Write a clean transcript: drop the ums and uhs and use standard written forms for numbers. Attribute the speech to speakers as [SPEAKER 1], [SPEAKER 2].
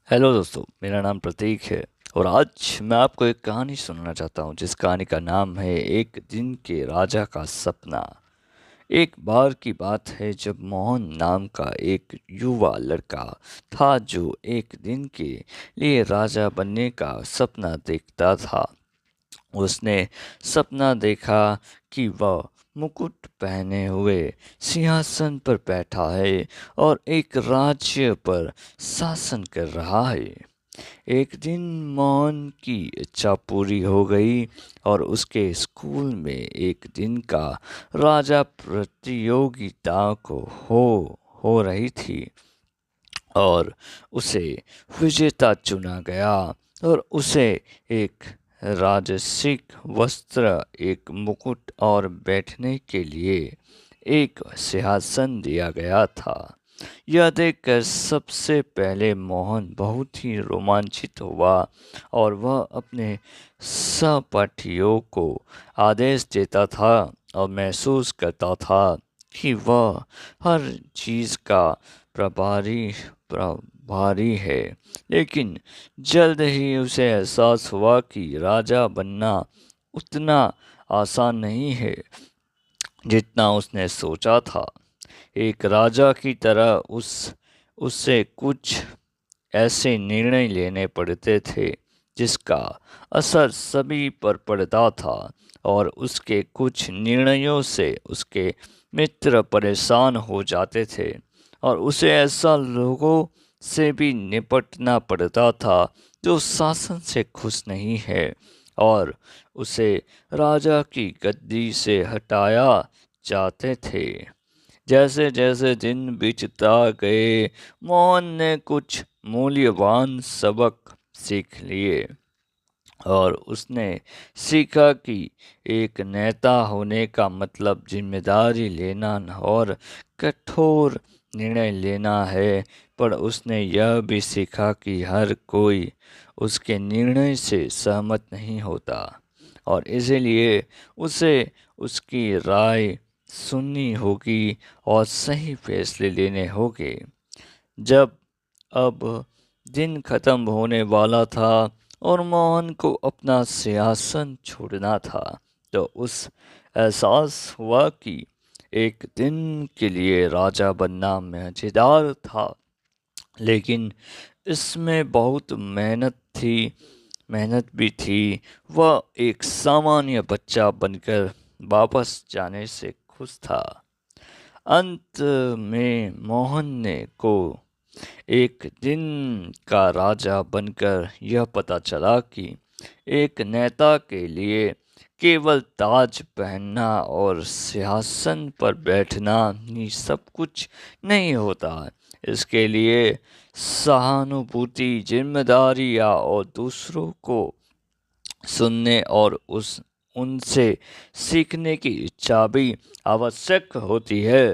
[SPEAKER 1] Hello दोस्तों, मेरा नाम प्रतीक है और आज मैं आपको एक कहानी सुनाना चाहता हूँ जिस कहानी का नाम है एक दिन के राजा का सपना। एक बार की बात है जब मोहन नाम का एक युवा लड़का था जो एक दिन के लिए राजा बनने का सपना देखता था। उसने सपना देखा कि वह मुकुट पहने हुए सिंहासन पर बैठा है और एक राज्य पर शासन कर रहा है। एक दिन मोहन की इच्छा पूरी हो गई और उसके स्कूल में एक दिन का राजा प्रतियोगिता को हो रही थी और उसे विजेता चुना गया और उसे एक राजसिक वस्त्र, एक मुकुट और बैठने के लिए एक सिंहासन दिया गया था। यह देखकर सबसे पहले मोहन बहुत ही रोमांचित हुआ और वह अपने सहपाठियों को आदेश देता था और महसूस करता था कि वह हर चीज़ का प्रभारी प्रभारी है। लेकिन जल्द ही उसे एहसास हुआ कि राजा बनना उतना आसान नहीं है जितना उसने सोचा था। एक राजा की तरह उससे कुछ ऐसे निर्णय लेने पड़ते थे जिसका असर सभी पर पड़ता था और उसके कुछ निर्णयों से उसके मित्र परेशान हो जाते थे और उसे ऐसा लोगों से भी निपटना पड़ता था जो शासन से खुश नहीं है और उसे राजा की गद्दी से हटाया जाते थे। जैसे जैसे दिन बीतता गए, मोहन ने कुछ मूल्यवान सबक सीख लिए और उसने सीखा कि एक नेता होने का मतलब जिम्मेदारी लेना और कठोर निर्णय लेना है। पर उसने यह भी सीखा कि हर कोई उसके निर्णय से सहमत नहीं होता और इसलिए उसे उसकी राय सुननी होगी और सही फैसले लेने होंगे। जब अब दिन खत्म होने वाला था और मोहन को अपना सिंहासन छोड़ना था तो उस एहसास हुआ कि एक दिन के लिए राजा बनना मजेदार था, लेकिन इसमें बहुत मेहनत भी थी। वह एक सामान्य बच्चा बनकर वापस जाने से खुश था। अंत में मोहन ने को एक दिन का राजा बनकर यह पता चला कि एक नेता के लिए केवल ताज पहनना और सिंहासन पर बैठना ही सब कुछ नहीं होता। इसके लिए सहानुभूति, जिम्मेदारियां और दूसरों को सुनने और उनसे सीखने की इच्छा भी आवश्यक होती है।